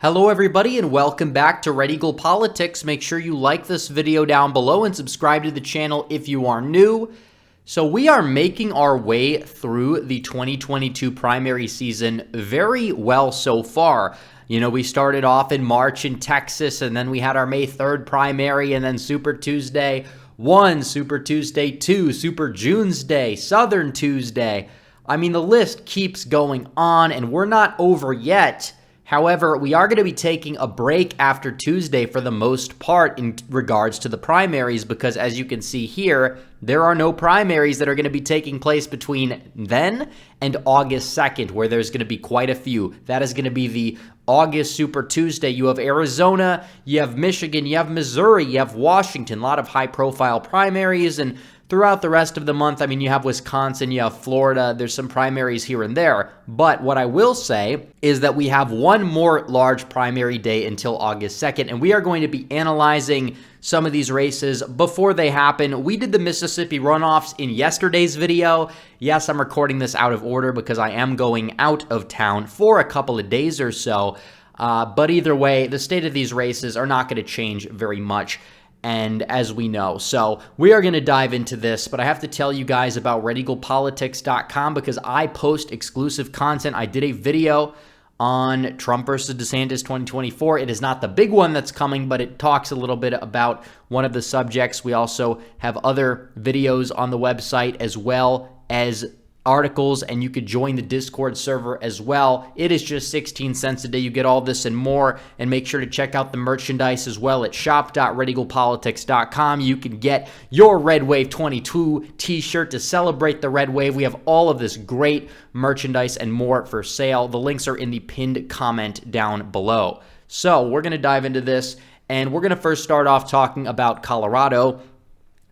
Hello everybody and welcome back to Red Eagle Politics. Make sure you like this video down below and subscribe to the channel if you are new. So we are making our way through the 2022 primary season very well so far. You know, we started off in March in Texas, and then we had our May 3rd primary, and then Super Tuesday 1, Super Tuesday 2, Super June's Day, Southern Tuesday. I mean, the list keeps going on, and we're not over yet. However, we are going to be taking a break after Tuesday for the most part in regards to the primaries because, as you can see here, there are no primaries that are going to be taking place between then and August 2nd, where there's going to be quite a few. That is going to be the August Super Tuesday. You have Arizona, you have Michigan, you have Missouri, you have Washington, a lot of high-profile primaries, and throughout the rest of the month, I mean, you have Wisconsin, you have Florida, there's some primaries here and there. But what I will say is that we have one more large primary day until August 2nd, and we are going to be analyzing some of these races before they happen. We did the Mississippi runoffs in yesterday's video. Yes, I'm recording this out of order because I am going out of town for a couple of days or so. But either way, the state of these races are not going to change very much. And as we know, so we are going to dive into this, but I have to tell you guys about redeaglepatriot.com because I post exclusive content. I did a video on Trump versus DeSantis 2024. It is not the big one that's coming, but it talks a little bit about one of the subjects. We also have other videos on the website as well as articles, and you could join the Discord server as well. It is just 16 cents a day. You get all this and more, and make sure to check out the merchandise as well at shop.redeaglepolitics.com. You can get your Red Wave 22 t-shirt to celebrate the Red Wave. We have all of this great merchandise and more for sale. The links are in the pinned comment down below. So we're going to dive into this, and we're going to first start off talking about Colorado.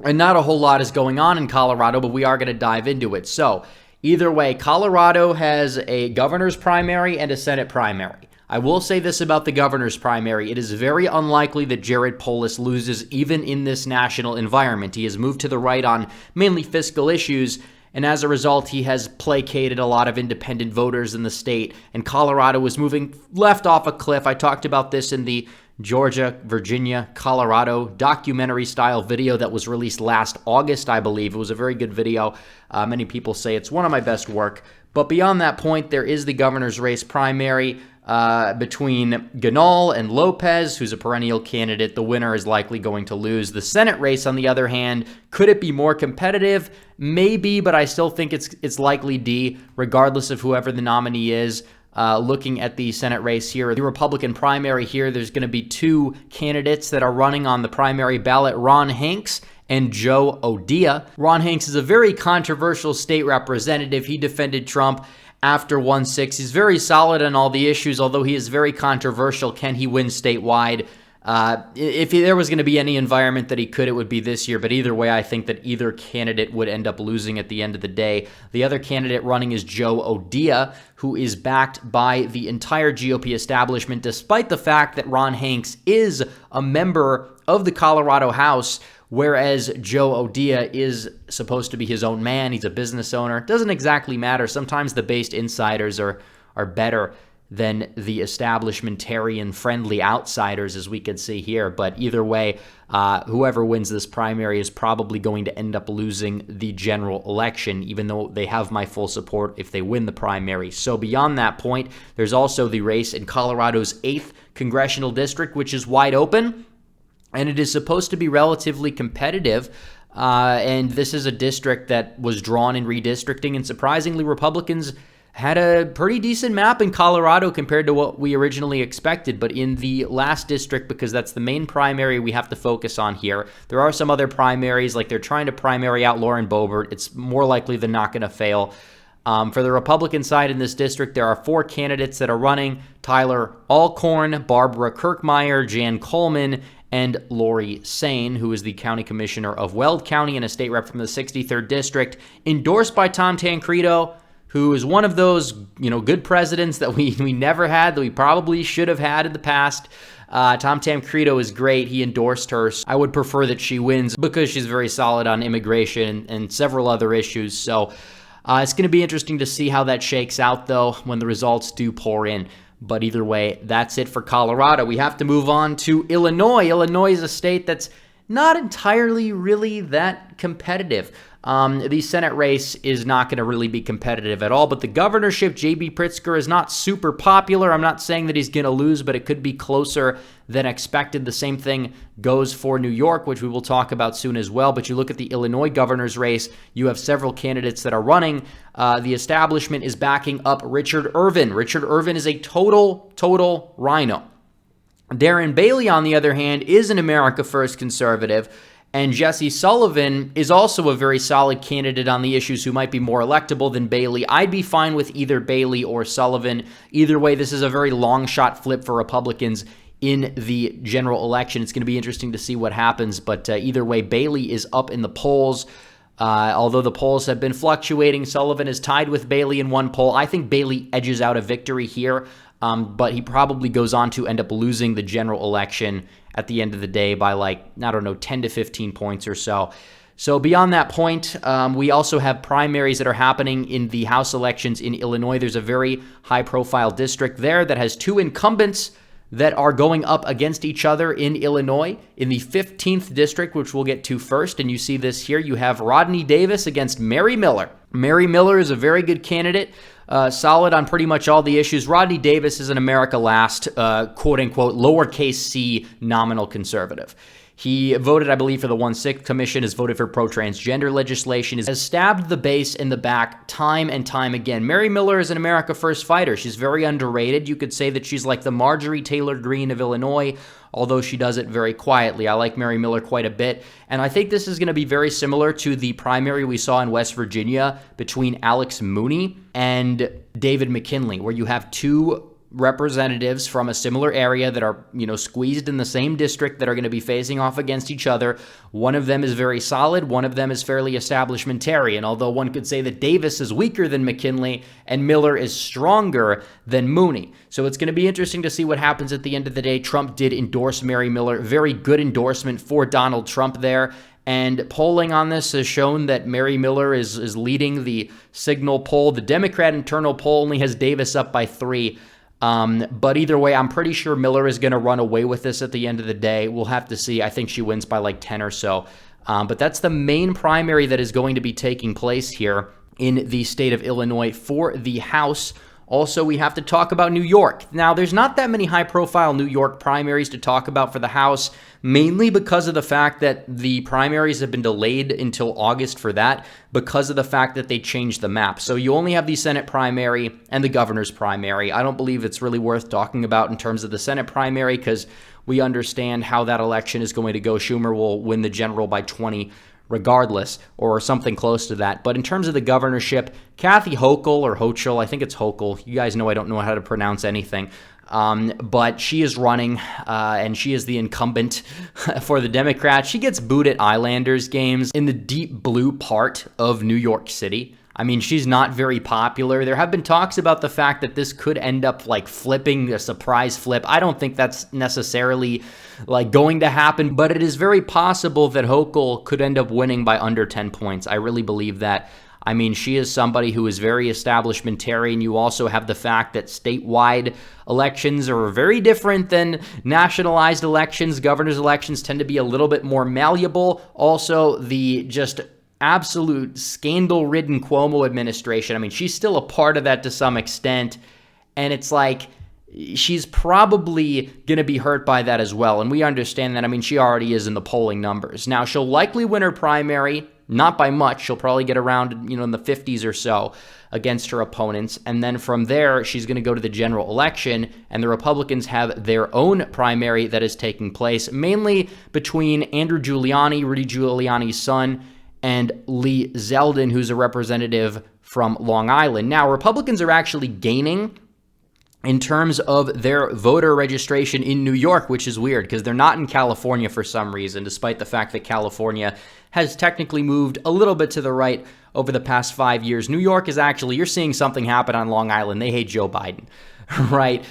And not a whole lot is going on in Colorado, but we are going to dive into it. So either way, Colorado has a governor's primary and a Senate primary. I will say this about the governor's primary. It is very unlikely that Jared Polis loses even in this national environment. He has moved to the right on mainly fiscal issues, and as a result, he has placated a lot of independent voters in the state, and Colorado is moving left off a cliff. I talked about this in the Georgia, Virginia, Colorado documentary-style video that was released last August, I believe. It was a very good video. Many people say it's one of my best work. But beyond that point, there is the governor's race primary between Ganal and Lopez, who's a perennial candidate. The winner is likely going to lose. The Senate race, on the other hand, could it be more competitive? Maybe, but I still think it's likely D, regardless of whoever the nominee is. Looking at the Senate race here, the Republican primary here, there's going to be two candidates that are running on the primary ballot, Ron Hanks and Joe O'Dea. Ron Hanks is a very controversial state representative. He defended Trump after 1-6. He's very solid on all the issues, although he is very controversial. Can he win statewide? If there was going to be any environment that he could, it would be this year. But either way, I think that either candidate would end up losing at the end of the day. The other candidate running is Joe O'Dea, who is backed by the entire GOP establishment, despite the fact that Ron Hanks is a member of the Colorado House, whereas Joe O'Dea is supposed to be his own man. He's a business owner. It doesn't exactly matter. Sometimes the based insiders are better than the establishmentarian-friendly outsiders, as we can see here. But either way, whoever wins this primary is probably going to end up losing the general election, even though they have my full support if they win the primary. So beyond that point, there's also the race in Colorado's 8th congressional district, which is wide open, and it is supposed to be relatively competitive. And this is a district that was drawn in redistricting, and surprisingly, Republicans had a pretty decent map in Colorado compared to what we originally expected. But in the last district, because that's the main primary we have to focus on here, there are some other primaries, like they're trying to primary out Lauren Boebert. It's more likely than not going to fail. For the Republican side in this district, there are 4 candidates that are running: Tyler Alcorn, Barbara Kirkmeyer, Jan Coleman, and Lori Sane, who is the county commissioner of Weld County and a state rep from the 63rd district, endorsed by Tom Tancredo, who is one of those, good presidents that we never had, that we probably should have had in the past. Tom Tancredo is great. He endorsed her. I would prefer that she wins because she's very solid on immigration and several other issues. So it's going to be interesting to see how that shakes out, though, when the results do pour in. But either way, that's it for Colorado. We have to move on to Illinois. Illinois is a state that's not entirely really that competitive. The Senate race is not going to really be competitive at all, but the governorship, J.B. Pritzker, is not super popular. I'm not saying that he's going to lose, but it could be closer than expected. The same thing goes for New York, which we will talk about soon as well. But you look at the Illinois governor's race, you have several candidates that are running. The establishment is backing up Richard Irvin. Richard Irvin is a total rhino. Darren Bailey, on the other hand, is an America First conservative, and Jesse Sullivan is also a very solid candidate on the issues who might be more electable than Bailey. I'd be fine with either Bailey or Sullivan. Either way, this is a very long shot flip for Republicans in the general election. It's going to be interesting to see what happens, but either way, Bailey is up in the polls. Although the polls have been fluctuating, Sullivan is tied with Bailey in one poll. I think Bailey edges out a victory here. But he probably goes on to end up losing the general election at the end of the day by 10 to 15 points or so. So beyond that point, we also have primaries that are happening in the House elections in Illinois. There's a very high-profile district there that has two incumbents that are going up against each other in Illinois. In the 15th district, which we'll get to first, and you see this here, you have Rodney Davis against Mary Miller. Mary Miller is a very good candidate. Solid on pretty much all the issues. Rodney Davis is an America Last, quote-unquote, lowercase c nominal conservative. He voted, I believe, for the 1/6 Commission, has voted for pro-transgender legislation, has stabbed the base in the back time and time again. Mary Miller is an America First fighter. She's very underrated. You could say that she's like the Marjorie Taylor Greene of Illinois, although she does it very quietly. I like Mary Miller quite a bit, and I think this is going to be very similar to the primary we saw in West Virginia between Alex Mooney and David McKinley, where you have two representatives from a similar area that are, squeezed in the same district that are going to be facing off against each other. One of them is very solid. One of them is fairly establishmentarian, although one could say that Davis is weaker than McKinley and Miller is stronger than Mooney. So it's going to be interesting to see what happens at the end of the day. Trump did endorse Mary Miller. Very good endorsement for Donald Trump there. And polling on this has shown that Mary Miller is leading the Signal poll. The Democrat internal poll only has Davis up by 3. But either way, I'm pretty sure Miller is going to run away with this at the end of the day. We'll have to see. I think she wins by 10 or so. But that's the main primary that is going to be taking place here in the state of Illinois for the House. Also, we have to talk about New York. Now, there's not that many high-profile New York primaries to talk about for the House, mainly because of the fact that the primaries have been delayed until August for that, because of the fact that they changed the map. So you only have the Senate primary and the governor's primary. I don't believe it's really worth talking about in terms of the Senate primary, because we understand how that election is going to go. Schumer will win the general by 20 regardless, or something close to that. But in terms of the governorship, Kathy Hochul, or Hochul, I think it's Hochul. You guys know I don't know how to pronounce anything. But she is running, and she is the incumbent for the Democrats. She gets booed at Islanders games in the deep blue part of New York City. I mean, she's not very popular. There have been talks about the fact that this could end up flipping, a surprise flip. I don't think that's necessarily going to happen, but it is very possible that Hochul could end up winning by under 10 points. I really believe that. I mean, she is somebody who is very establishmentarian. You also have the fact that statewide elections are very different than nationalized elections. Governor's elections tend to be a little bit more malleable. Also, the just absolute scandal-ridden Cuomo administration. I mean, she's still a part of that to some extent, and it's she's probably going to be hurt by that as well, and we understand that. I mean, she already is in the polling numbers. Now, she'll likely win her primary, not by much. She'll probably get around, in the 50s or so against her opponents, and then from there, she's going to go to the general election, and the Republicans have their own primary that is taking place, mainly between Andrew Giuliani, Rudy Giuliani's son, and Lee Zeldin, who's a representative from Long Island. Now, Republicans are actually gaining in terms of their voter registration in New York, which is weird because they're not in California for some reason, despite the fact that California has technically moved a little bit to the right over the past 5 years. New York is actually, you're seeing something happen on Long Island. They hate Joe Biden. Right.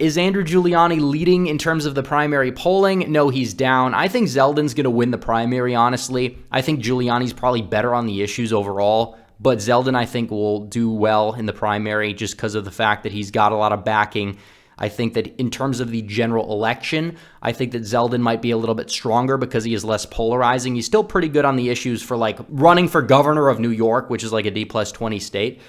Is Andrew Giuliani leading in terms of the primary polling? No, he's down. I think Zeldin's going to win the primary, honestly. I think Giuliani's probably better on the issues overall, but Zeldin, I think, will do well in the primary just because of the fact that he's got a lot of backing. I think that in terms of the general election, I think that Zeldin might be a little bit stronger because he is less polarizing. He's still pretty good on the issues for like running for governor of New York, which is like a D+20 state.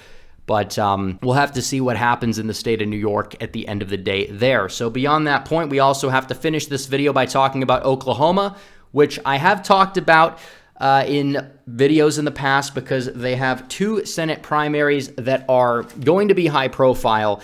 But we'll have to see what happens in the state of New York at the end of the day there. So beyond that point, we also have to finish this video by talking about Oklahoma, which I have talked about in videos in the past because they have 2 Senate primaries that are going to be high profile.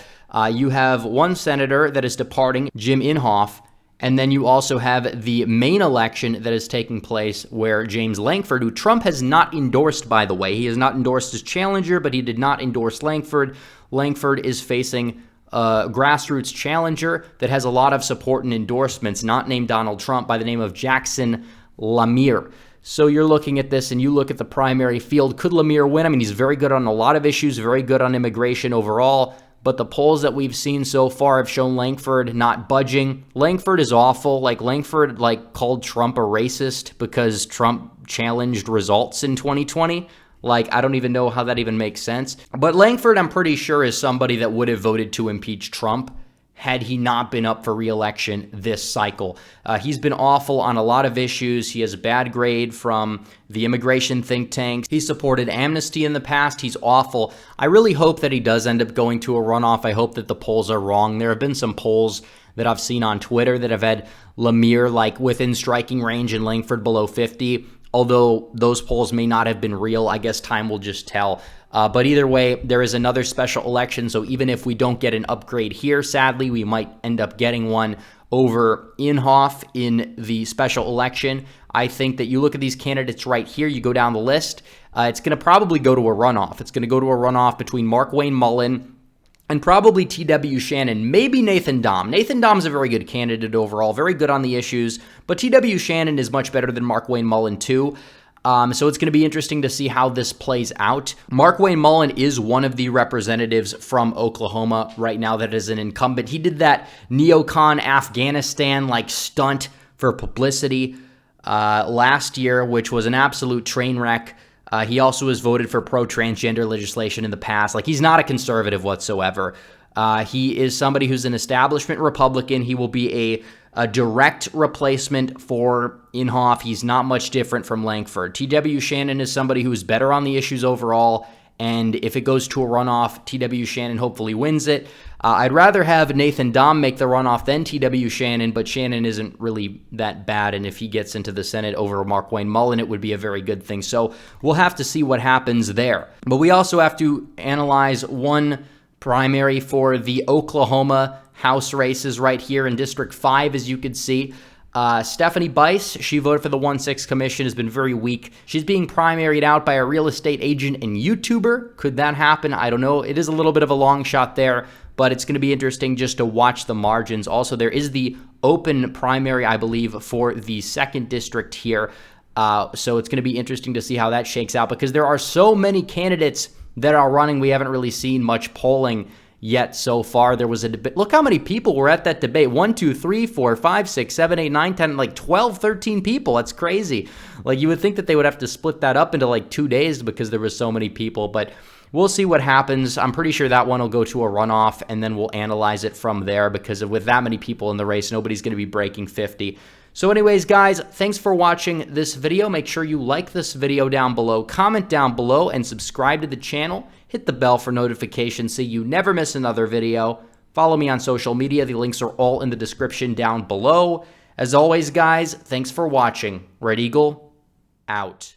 You have one senator that is departing, Jim Inhofe, and then you also have the main election that is taking place where James Lankford, who Trump has not endorsed, by the way, he has not endorsed his challenger, but he did not endorse Lankford. Lankford is facing a grassroots challenger that has a lot of support and endorsements, not named Donald Trump, by the name of Jackson Lemire. So you're looking at this and you look at the primary field. Could Lemire win? I mean, he's very good on a lot of issues, very good on immigration overall. But the polls that we've seen so far have shown Lankford not budging. Lankford is awful. Like, Lankford called Trump a racist because Trump challenged results in 2020. Like, I don't even know how that even makes sense. But Lankford, I'm pretty sure, is somebody that would have voted to impeach Trump had he not been up for re-election this cycle. He's been awful on a lot of issues. He has a bad grade from the immigration think tanks. He supported amnesty in the past. He's awful. I really hope that he does end up going to a runoff. I hope that the polls are wrong. There have been some polls that I've seen on Twitter that have had Lemire within striking range and Lankford below 50. Although those polls may not have been real, I guess time will just tell. But either way, there is another special election, so even if we don't get an upgrade here, sadly, we might end up getting one over Inhofe in the special election. I think that you look at these candidates right here, you go down the list, it's going to probably go to a runoff. It's going to go to a runoff between Markwayne Mullin and probably T.W. Shannon, maybe Nathan Dahm. Nathan Dahm's a very good candidate overall, very good on the issues, but T.W. Shannon is much better than Markwayne Mullin too. So it's going to be interesting to see how this plays out. Markwayne Mullin is one of the representatives from Oklahoma right now that is an incumbent. He did that neocon Afghanistan stunt for publicity last year, which was an absolute train wreck. He also has voted for pro-transgender legislation in the past. He's not a conservative whatsoever. He is somebody who's an establishment Republican. He will be a direct replacement for Inhofe. He's not much different from Lankford. T.W. Shannon is somebody who is better on the issues overall, and if it goes to a runoff, T.W. Shannon hopefully wins it. I'd rather have Nathan Dahm make the runoff than T.W. Shannon, but Shannon isn't really that bad, and if he gets into the Senate over Markwayne Mullin, it would be a very good thing. So we'll have to see what happens there. But we also have to analyze one primary for the Oklahoma House races right here in District 5, as you could see. Stephanie Bice, she voted for the 1-6 commission, has been very weak. She's being primaried out by a real estate agent and YouTuber. Could that happen? I don't know. It is a little bit of a long shot there, but it's going to be interesting just to watch the margins. Also, there is the open primary, I believe, for the 2nd district here. So it's going to be interesting to see how that shakes out because there are so many candidates that are running. We haven't really seen much polling yet so far. There was a debate. Look how many people were at that debate. 1, 2, 3, 4, 5, 6, 7, 8, 9, 10, 12, 13 people. That's crazy. You would think that they would have to split that up into 2 days because there was so many people, but we'll see what happens. I'm pretty sure that one will go to a runoff, and then we'll analyze it from there because with that many people in the race, nobody's going to be breaking 50. So anyways, guys, thanks for watching this video. Make sure you like this video down below, comment down below, and subscribe to the channel. Hit the bell for notifications so you never miss another video. Follow me on social media. The links are all in the description down below. As always, guys, thanks for watching. Red Eagle, out.